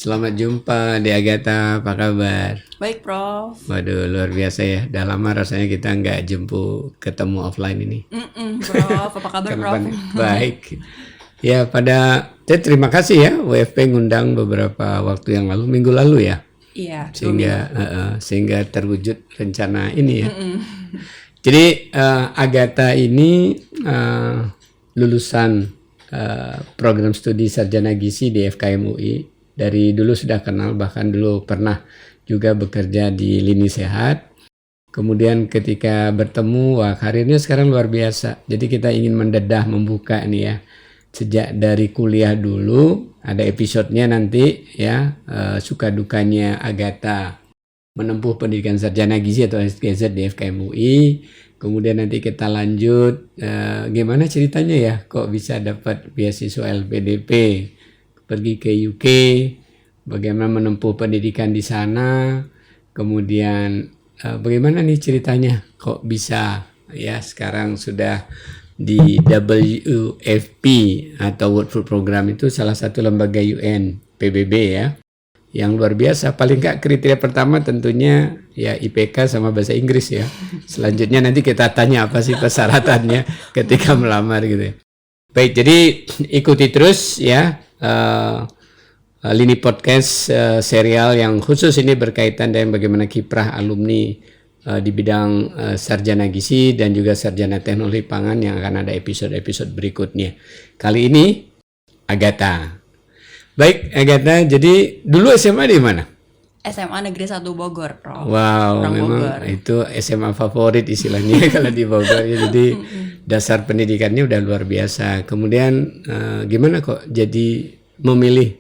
Selamat jumpa di Agatha, apa kabar? Baik, Prof. Waduh, luar biasa ya. Udah lama rasanya kita nggak ketemu offline ini. Prof. Apa kabar, Kenapa Prof? nih? Baik. Ya, terima kasih ya WFP ngundang beberapa waktu yang lalu, minggu lalu ya. Iya. Sehingga terwujud rencana ini ya. Jadi Agatha ini lulusan program studi sarjana gizi di FKM UI. Dari dulu sudah kenal, bahkan dulu pernah juga bekerja di Lini Sehat. Kemudian ketika bertemu, wah karirnya sekarang luar biasa. Jadi kita ingin membuka nih ya. Sejak dari kuliah dulu, ada episodenya nanti ya, suka dukanya Agatha menempuh pendidikan sarjana gizi atau SGZ di FKM UI. Kemudian nanti kita lanjut, gimana ceritanya ya, kok bisa dapat beasiswa LPDP, pergi ke UK, bagaimana menempuh pendidikan di sana, kemudian bagaimana nih ceritanya, kok bisa ya sekarang sudah di WFP atau World Food Program, itu salah satu lembaga UN PBB ya, yang luar biasa. Paling nggak kriteria pertama tentunya ya IPK sama bahasa Inggris ya. Selanjutnya nanti kita tanya apa sih persyaratannya ketika melamar gitu ya. Baik, jadi ikuti terus ya Lini Podcast, serial yang khusus ini berkaitan dengan bagaimana kiprah alumni di bidang sarjana gizi dan juga sarjana teknologi pangan, yang akan ada episode-episode berikutnya. Kali ini Agatha. Baik Agatha, jadi dulu SMA di mana? SMA Negeri 1 Bogor, Prof. Wow, memang Bogor. Itu SMA favorit istilahnya kalau di Bogor ya. Jadi dasar pendidikannya udah luar biasa. Kemudian gimana kok jadi memilih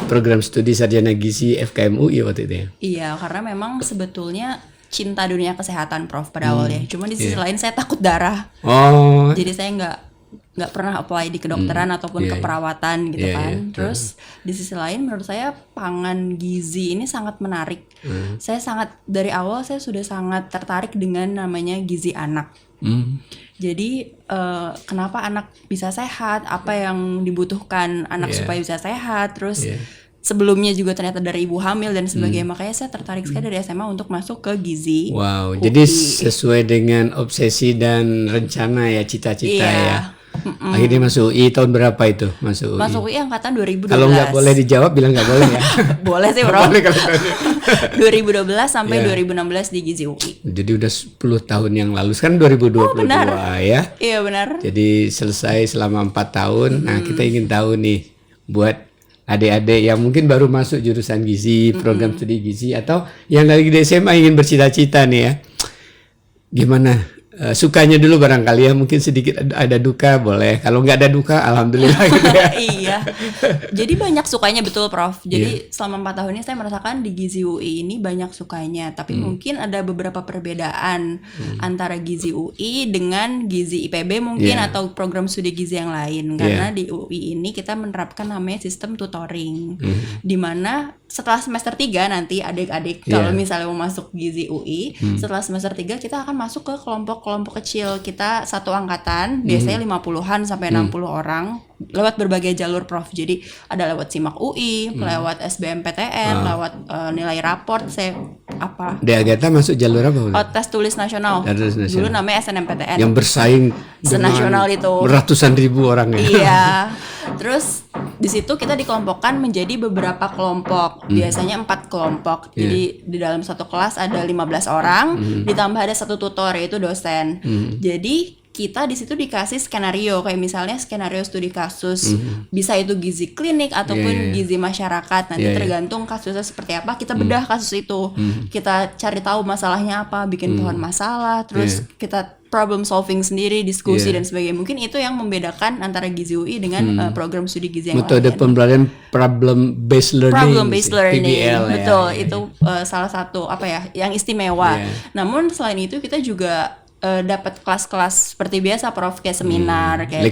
program studi sarjana gizi FKM UI waktu itu ya? Iya, karena memang sebetulnya cinta dunia kesehatan, Prof, pada awalnya. Cuma di sisi lain saya takut darah. Oh. Jadi saya nggak pernah apply di kedokteran ataupun keperawatan gitu kan. Terus di sisi lain menurut saya pangan gizi ini sangat menarik. Saya dari awal saya sudah sangat tertarik dengan namanya gizi anak. Jadi kenapa anak bisa sehat, apa yang dibutuhkan anak supaya bisa sehat, terus sebelumnya juga ternyata dari ibu hamil dan sebagainya. Makanya saya tertarik sekali dari SMA untuk masuk ke gizi. Wow, jadi sesuai dengan obsesi dan rencana ya, cita-cita ya. Akhirnya masuk UI tahun berapa itu? Masuk UI angkatan 2012. Kalau nggak boleh dijawab bilang nggak boleh ya. Boleh sih, Bro. 2012 sampai 2016 di gizi UI. Jadi udah 10 tahun yang lalu. Sekarang 2022 ya. Iya benar. Jadi selesai selama 4 tahun. Nah, kita ingin tahu nih buat adik-adik yang mungkin baru masuk jurusan gizi, program studi gizi, atau yang lagi di SMA ingin bercita-cita nih ya. Gimana? Sukanya dulu barangkali ya, mungkin sedikit ada duka boleh. Kalau nggak ada duka, alhamdulillah gitu ya. Iya. Jadi banyak sukanya, betul, Prof. Jadi selama 4 tahun ini saya merasakan di gizi UI ini banyak sukanya. Tapi mungkin ada beberapa perbedaan antara gizi UI dengan gizi IPB mungkin atau program studi gizi yang lain. Karena di UI ini kita menerapkan namanya sistem tutoring. Di mana setelah semester 3 nanti adik-adik kalau misalnya mau masuk gizi UI, setelah semester 3 kita akan masuk ke kelompok kecil. Kita satu angkatan, biasanya 50-an sampai 60 orang, lewat berbagai jalur, Prof. Jadi ada lewat SIMAK UI, lewat SBMPTN, lewat nilai raport, Di Agatha masuk jalur apa? Tes tulis nasional. Dulu namanya SNMPTN. Yang bersaing senasional itu. Ratusan ribu orang ya. Iya. Terus di situ kita dikelompokkan menjadi beberapa kelompok. Biasanya 4 kelompok. Jadi di dalam satu kelas ada 15 orang, ditambah ada satu tutor yaitu dosen. Jadi kita di situ dikasih skenario, kayak misalnya skenario studi kasus, bisa itu gizi klinik ataupun gizi masyarakat. Nanti tergantung kasusnya seperti apa, kita bedah kasus itu. Kita cari tahu masalahnya apa, bikin pohon masalah, terus kita problem solving sendiri, diskusi dan sebagainya. Mungkin itu yang membedakan antara gizi UI dengan program studi gizi yang lain. Metode pembelajaran problem based learning, PBL, betul. Itu salah satu yang istimewa. Namun selain itu kita juga dapat kelas-kelas seperti biasa, Prof, kayak seminar, kayak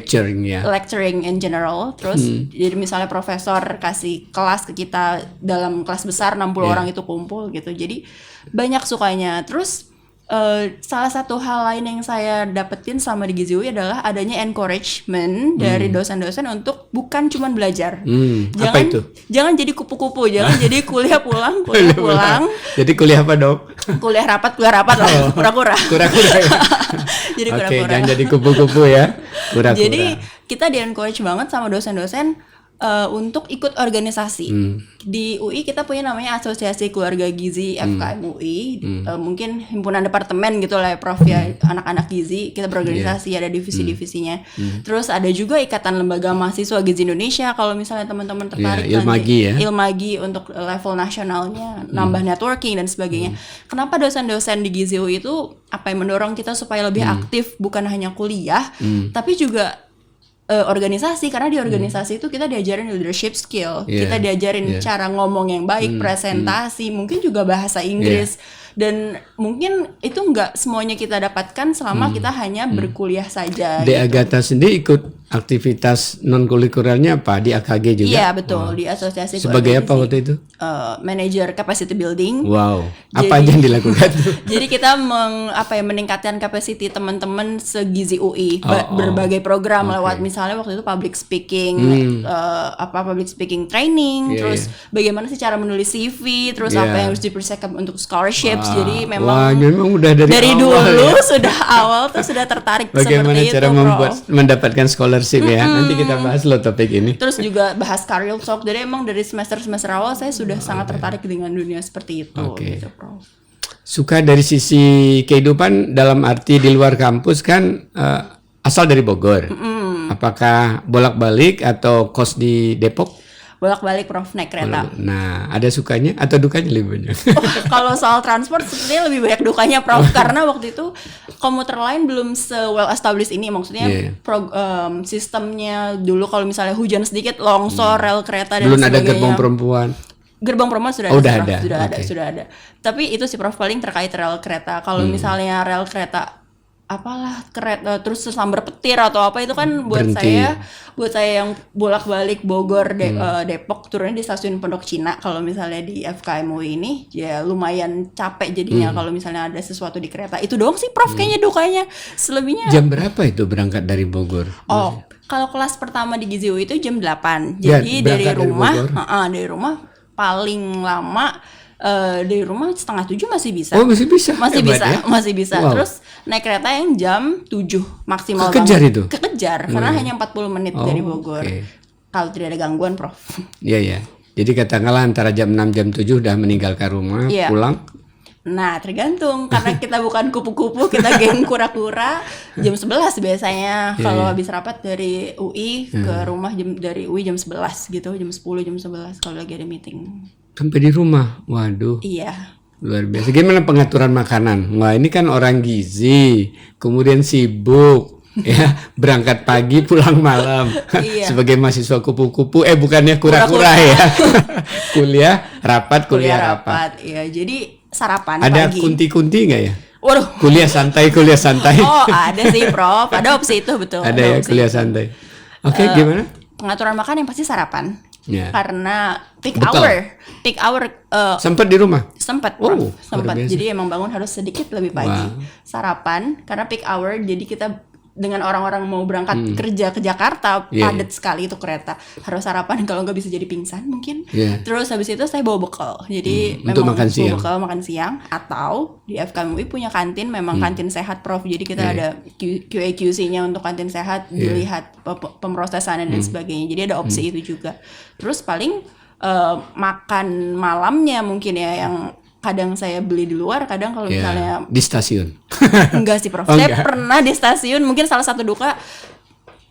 lecturing in general. Terus jadi misalnya profesor kasih kelas ke kita dalam kelas besar 60 orang itu kumpul gitu. Jadi banyak sukanya. Terus Salah satu hal lain yang saya dapetin selama di Gizi UI adalah adanya encouragement dari dosen-dosen untuk bukan cuman belajar. Apa itu? Jangan jadi kupu-kupu, jangan jadi kuliah pulang. Jadi kuliah apa, Dok? Kuliah rapat lah, kura-kura. Kura-kura ya. Jadi Oke, kura-kura. jangan jadi kupu-kupu ya. Kura-kura. Jadi kita di-encourage banget sama dosen-dosen untuk ikut organisasi. Di UI kita punya namanya Asosiasi Keluarga Gizi FKM UI. Mungkin himpunan departemen gitu lah ya Prof ya, anak-anak gizi. Kita berorganisasi, ada divisi-divisinya. Terus ada juga Ikatan Lembaga Mahasiswa Gizi Indonesia. Kalau misalnya teman-teman tertarik Ilmagi ya. Ilmagi untuk level nasionalnya, nambah networking dan sebagainya. Kenapa dosen-dosen di Gizi UI itu apa yang mendorong kita supaya lebih aktif, bukan hanya kuliah, tapi juga organisasi, karena di organisasi itu kita diajarin leadership skill, kita diajarin cara ngomong yang baik, presentasi, mungkin juga bahasa Inggris, dan mungkin itu nggak semuanya kita dapatkan selama kita hanya berkuliah saja. Di Agatha sendiri ikut aktivitas non kurikulernya apa di AKG juga? Iya betul, di Asosiasi Sebagai Keluarga apa Gizi. waktu itu? Manager capacity building. Wow, apa aja yang dilakukan? Jadi kita meningkatkan capacity teman-teman segizi UI, berbagai program lewat misalnya waktu itu public speaking, public speaking training, terus bagaimana sih cara menulis CV, terus apa yang harus dipersiapkan untuk scholarships. Jadi memang udah dari awal dulu ya? sudah awal tuh sudah tertarik Bagaimana seperti cara itu, mendapatkan scholarship ya? Nanti kita bahas loh topik ini. Terus juga bahas career talk. Jadi emang dari semester awal saya sudah sangat tertarik dengan dunia seperti itu. Gitu, Prof. Suka dari sisi kehidupan dalam arti di luar kampus kan asal dari Bogor. Apakah bolak-balik atau kos di Depok? Bolak-balik Prof, naik kereta. Nah, ada sukanya atau dukanya lebih banyak? Kalau soal transport sebenarnya lebih banyak dukanya Prof, karena waktu itu komuter lain belum well established ini, maksudnya sistemnya dulu kalau misalnya hujan sedikit longsor rel kereta dan belum sebagainya. Ada gerbong perempuan. Gerbang perempuan sudah sudah ada. Tapi itu sih Prof paling terkait rel kereta. Kalau misalnya rel kereta kereta terus sambar petir atau apa itu kan buat saya yang bolak-balik Bogor Depok turunnya di stasiun Pondok Cina. Kalau misalnya di FKM UI ini ya lumayan capek jadinya kalau misalnya ada sesuatu di kereta. Itu doang sih Prof kayaknya dukanya. Selebihnya jam berapa itu berangkat dari Bogor? Kalau kelas pertama di Gizi UI itu jam 8. Jadi dari rumah paling lama dari rumah 6:30 masih bisa. Masih bisa. Masih bisa. Wow. Terus naik kereta yang jam 7 maksimal. Kekejar banget. itu? Kekejar karena hanya 40 menit dari Bogor. Kalau tidak ada gangguan, Prof. Iya. Jadi katakanlah antara jam 6 jam 7 udah meninggalkan rumah, pulang. Nah, tergantung karena kita bukan kupu-kupu, kita geng kura-kura. Jam 11 biasanya kalau habis rapat dari UI ke rumah dari UI jam 11 gitu, jam 10, jam 11 kalau lagi ada meeting. Sampai di rumah, waduh. Iya. Luar biasa. Gimana pengaturan makanan? Wah, ini kan orang gizi, kemudian sibuk, ya berangkat pagi pulang malam. Sebagai mahasiswa kupu-kupu, bukannya kura-kura ya. Kuliah rapat. Iya, jadi sarapan ada pagi. Ada kunti-kunti nggak ya? Waduh. Kuliah santai. Oh, ada sih Prof. Ada opsi itu betul. Ada ya kuliah santai. Oke, gimana? Pengaturan makan yang pasti sarapan. Karena peak hour sempat di rumah. Sempat. Jadi emang bangun harus sedikit lebih pagi. Sarapan karena peak hour, jadi kita dengan orang-orang mau berangkat kerja ke Jakarta padat sekali itu kereta, harus sarapan, kalau nggak bisa jadi pingsan mungkin. Terus habis itu saya bawa bekal, jadi memang bawa makan siang atau di FKM UI punya kantin, memang kantin sehat Prof, jadi kita ada QA/QC-nya untuk kantin sehat, dilihat pemrosesannya dan sebagainya, jadi ada opsi itu juga. Terus paling makan malamnya mungkin ya yang kadang saya beli di luar, kadang kalau misalnya di stasiun. Enggak sih Prof. Saya pernah di stasiun, mungkin salah satu duka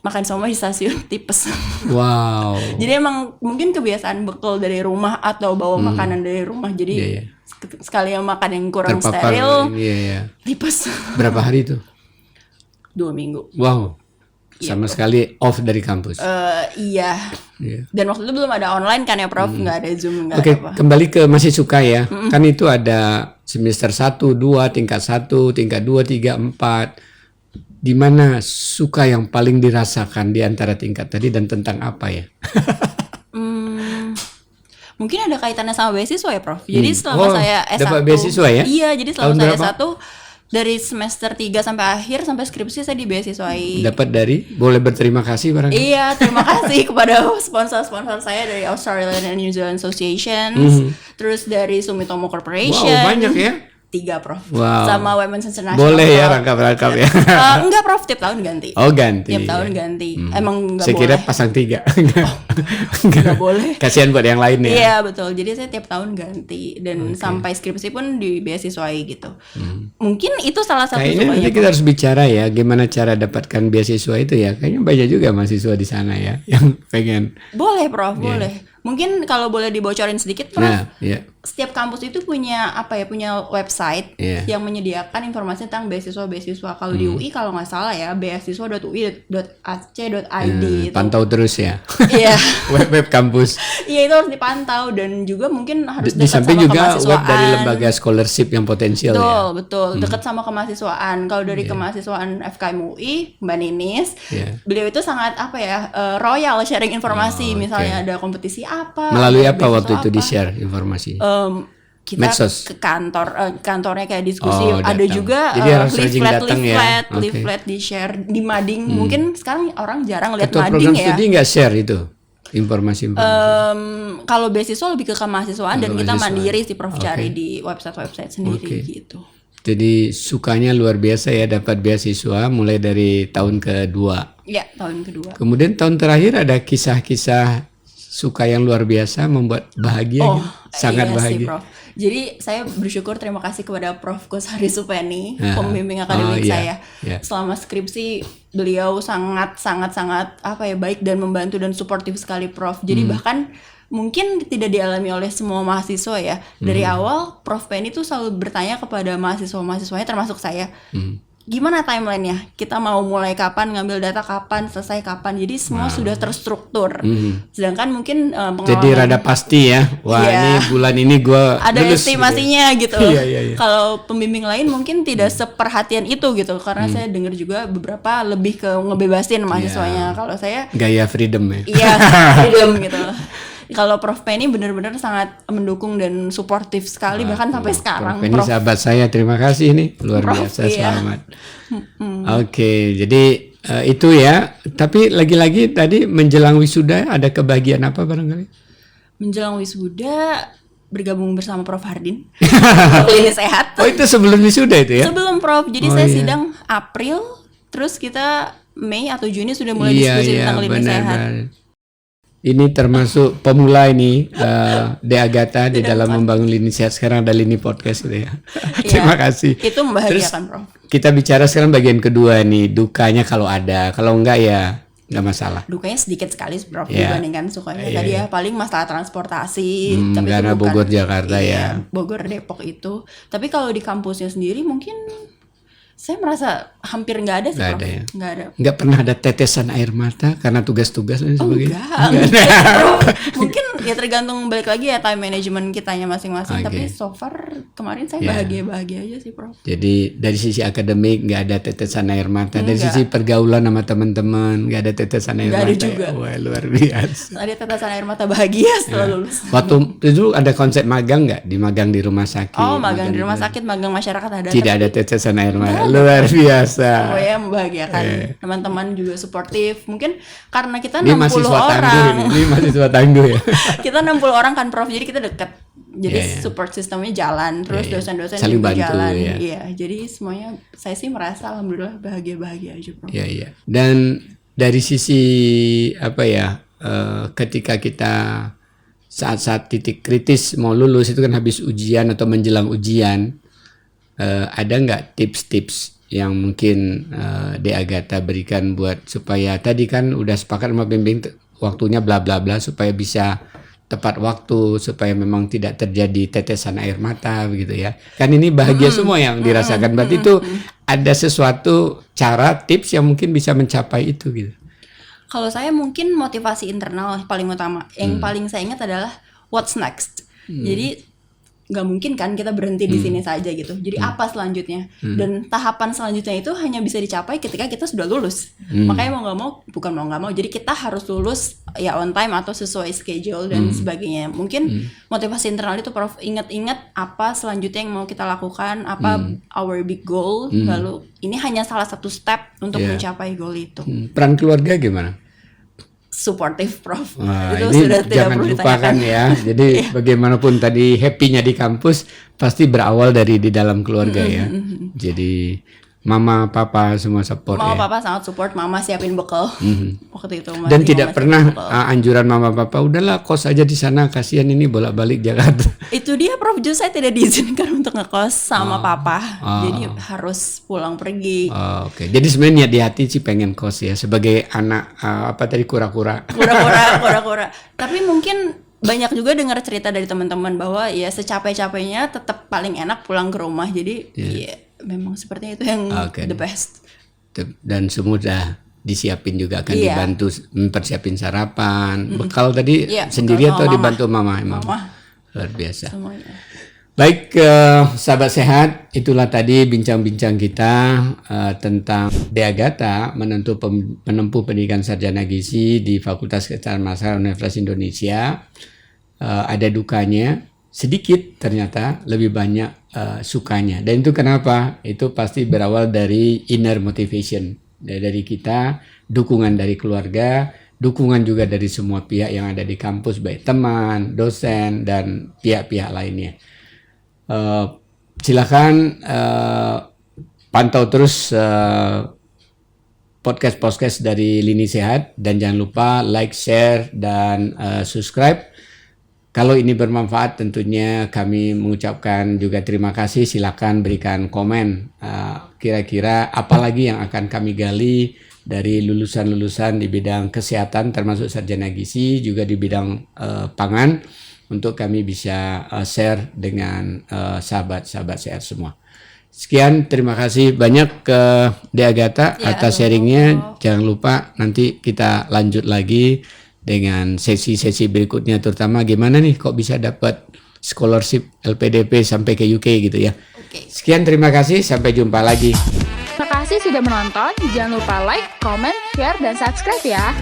makan somai di stasiun tipes. Wow. Jadi emang mungkin kebiasaan bekal dari rumah atau bawa makanan dari rumah, jadi sekali yang makan yang kurang steril, tipes. Berapa hari itu? 2 minggu. Wow. Sama sekali off dari kampus. Iya. Dan waktu itu belum ada online kan ya Prof, nggak ada Zoom, nggak ada apa. Kembali ke masih suka ya. Kan itu ada semester 1, 2, tingkat 1, tingkat 2, 3, 4. Di mana suka yang paling dirasakan di antara tingkat tadi dan tentang apa ya? Mungkin ada kaitannya sama beasiswa ya Prof. Jadi selama saya S1. Dapat beasiswa ya? Iya, jadi selama saya S1 Dari semester 3 sampai akhir sampai skripsi saya dibeasiswai. Dapat dari, boleh berterima kasih barangkali. Iya, terima kasih kepada sponsor-sponsor saya dari Australian and New Zealand Associations, terus dari Sumitomo Corporation. Wow, banyak ya. 3 Prof. Wow. Sama Women's International. Boleh ya Club. rangkap-rangkap ya. Enggak Prof, tiap tahun ganti. Oh ganti. Tiap tahun ganti. Emang enggak Saya boleh. kira pasang 3. Enggak boleh. Kasihan buat yang lain ya. Iya betul. Jadi saya tiap tahun ganti dan sampai skripsi pun dibeasiswai gitu. Mungkin itu salah satu Kayaknya nanti kita harus bicara ya gimana cara dapatkan beasiswa itu ya. Kayaknya banyak juga mahasiswa di sana ya yang pengen. Boleh Prof, boleh. Mungkin kalau boleh dibocorin sedikit Prof. Nah, ya. Setiap kampus itu punya punya website yang menyediakan informasi tentang beasiswa. Kalau di UI kalau nggak salah ya beasiswa.ui.ac.id itu. Pantau terus ya. Iya. Web kampus. Iya itu harus dipantau dan juga mungkin harus Di dekat samping sama juga kemahasiswaan. web dari lembaga scholarship yang potensial ya. Betul. Dekat sama kemahasiswaan. Kalau dari kemahasiswaan FKM UI, Mbak Ninis, beliau itu sangat royal sharing informasi. Misalnya ada kompetisi apa. Melalui ada apa waktu itu apa. di-share informasi? Kita Medsos. ke kantornya kayak diskusi. Oh, ada datang. juga Jadi harus rajin datang ya. leaflet di-share di mading. Mungkin sekarang orang jarang lihat Ketua mading program ya. studi nggak share itu informasi. Kalau beasiswa lebih ke kemahasiswaan dan kita kemahasiswaan. mandiri sih Prof cari di website sendiri gitu. Jadi sukanya luar biasa ya dapat beasiswa mulai dari tahun kedua. Ya, tahun kedua. Kemudian tahun terakhir ada kisah-kisah suka yang luar biasa membuat bahagia gitu. Sangat iya bahagia. sih, Prof. Jadi saya bersyukur terima kasih kepada Prof. Kusari Supeni, pembimbing akademik saya. Selama skripsi beliau sangat baik dan membantu dan suportif sekali Prof. Jadi bahkan mungkin tidak dialami oleh semua mahasiswa ya. Dari awal Prof. Penny tuh selalu bertanya kepada mahasiswa-mahasiswanya termasuk saya. Gimana timelinenya? Kita mau mulai kapan, ngambil data kapan, selesai kapan. Jadi semua sudah terstruktur. Sedangkan mungkin pengalaman Jadi rada pasti ya. Wah ini bulan ini gue ada lulus, estimasinya gitu. Iya. Kalau pembimbing lain mungkin tidak seperhatian itu gitu. Karena saya dengar juga beberapa lebih ke ngebebasin mahasiswanya. Kalau saya gaya freedom ya. iya freedom gitu. Kalau Prof. Penny benar-benar sangat mendukung dan suportif sekali bahkan sampai sekarang. Prof. Penny sahabat saya, terima kasih nih luar biasa selamat. Oke, jadi itu ya. Tapi lagi-lagi tadi menjelang wisuda ada kebahagiaan apa barangkali? Menjelang wisuda bergabung bersama Prof. Hardin Lini Sehat. Oh itu sebelum wisuda itu ya? Sebelum Prof. Jadi saya sidang April, terus kita Mei atau Juni sudah mulai diskusi tentang Lini Sehat. Ini termasuk pemula ini De Agatha di dalam membangun lini sehat. Sekarang ada lini podcast gitu ya. Terima kasih. Itu membahagiakan Prof. Kita bicara sekarang bagian kedua nih, dukanya kalau ada, kalau enggak ya nggak masalah. Dukanya sedikit sekali Prof dibandingkan sukanya. Tadi ya paling masalah transportasi. Tapi karena itu bukan, Bogor Jakarta ya. Bogor Depok itu. Tapi kalau di kampusnya sendiri mungkin saya merasa hampir nggak ada sih Prof. Ada ya. Nggak ada. Nggak pernah ada tetesan air mata karena tugas-tugas dan sebagainya. Enggak. Mungkin ya tergantung balik lagi ya time management kitanya masing-masing. Tapi so far kemarin saya bahagia aja sih Prof. Jadi dari sisi akademik nggak ada tetesan air mata. Dari sisi pergaulan sama teman-teman nggak ada tetesan air mata. Nggak ada juga. Wah luar biasa. Ada tetesan air mata bahagia setelah lulus. Waktu itu ada konsep magang nggak? Magang di rumah sakit. Oh magang di rumah sakit, magang masyarakat ada. Tidak ada tetesan air mata. Luar biasa. Pokoknya membahagiakan. Teman-teman juga suportif. Mungkin karena kita Ini 60 mahasiswa orang. tangguh ini mahasiswa tangguh ya. Kita 60 orang kan Prof. Jadi kita dekat. Jadi support sistemnya jalan. Terus dosen-dosen saling juga bantu jalan. ya. Iya. Jadi semuanya saya sih merasa alhamdulillah bahagia-bahagia aja Prof. Iya. Dan dari sisi ketika kita saat-saat titik kritis mau lulus itu kan habis ujian atau menjelang ujian, ada nggak tips-tips yang mungkin De Agatha berikan buat supaya tadi kan udah sepakat sama bimbing waktunya bla bla bla supaya bisa tepat waktu, supaya memang tidak terjadi tetesan air mata begitu ya. Kan ini bahagia semua yang dirasakan. Berarti itu ada sesuatu cara tips yang mungkin bisa mencapai itu gitu. Kalau saya mungkin motivasi internal paling utama. Yang paling saya ingat adalah what's next. Jadi nggak mungkin kan kita berhenti di sini saja gitu. Jadi apa selanjutnya? Dan tahapan selanjutnya itu hanya bisa dicapai ketika kita sudah lulus. Makanya mau nggak mau, bukan mau nggak mau, jadi kita harus lulus ya on time atau sesuai schedule dan sebagainya. Mungkin motivasi internal itu Prof, ingat-ingat apa selanjutnya yang mau kita lakukan, apa our big goal, lalu ini hanya salah satu step untuk mencapai goal itu. Peran keluarga gimana? Supportive Prof. Wah, Itu ini sudah tidak jangan perlu lupakan ditanyakan. ya. Jadi bagaimanapun tadi happy-nya di kampus pasti berawal dari di dalam keluarga ya. Jadi mama, papa semua support Mama ya. papa sangat support, mama siapin bekal waktu itu. Dan masih tidak mama pernah siapin bekal. anjuran mama papa udahlah kos aja di sana, kasihan ini bolak-balik Jakarta. Itu dia Prof, justru saya tidak diizinkan untuk ngekos sama papa. Jadi harus pulang pergi. Oh, oke. Jadi sebenarnya niat di hati sih pengen kos ya sebagai anak apa tadi kura-kura. Kura-kura. Tapi mungkin banyak juga dengar cerita dari teman-teman bahwa ya secapek-capeknya tetap paling enak pulang ke rumah. Jadi ya memang sepertinya itu yang Oke. the best. Dan semua udah disiapin juga kan, Iya. dibantu mempersiapin sarapan, bekal tadi Iya, sendiri bekal atau sama dibantu mama emang. Mama. Luar biasa. Semuanya. Baik, sahabat sehat, itulah tadi bincang-bincang kita tentang Dea Agatha menempuh pendidikan sarjana gizi di Fakultas Kesehatan Masyarakat Universitas Indonesia. Ada dukanya sedikit, ternyata lebih banyak sukanya. Dan itu kenapa? Itu pasti berawal dari inner motivation dari kita, dukungan dari keluarga, dukungan juga dari semua pihak yang ada di kampus, baik teman, dosen, dan pihak-pihak lainnya. Silakan pantau terus podcast dari Lini Sehat, dan jangan lupa like, share, dan subscribe. Kalau ini bermanfaat tentunya kami mengucapkan juga terima kasih. Silakan berikan komen kira-kira apa lagi yang akan kami gali dari lulusan-lulusan di bidang kesehatan termasuk sarjana gizi, juga di bidang pangan, untuk kami bisa share dengan sahabat-sahabat sehat semua. Sekian, terima kasih banyak ke Dea Agatha atas sharingnya. Jangan lupa nanti kita lanjut lagi dengan sesi-sesi berikutnya, terutama gimana nih kok bisa dapat scholarship LPDP sampai ke UK gitu ya. Sekian, terima kasih, sampai jumpa lagi. Terima kasih sudah menonton. Jangan lupa like, comment, share, dan subscribe ya.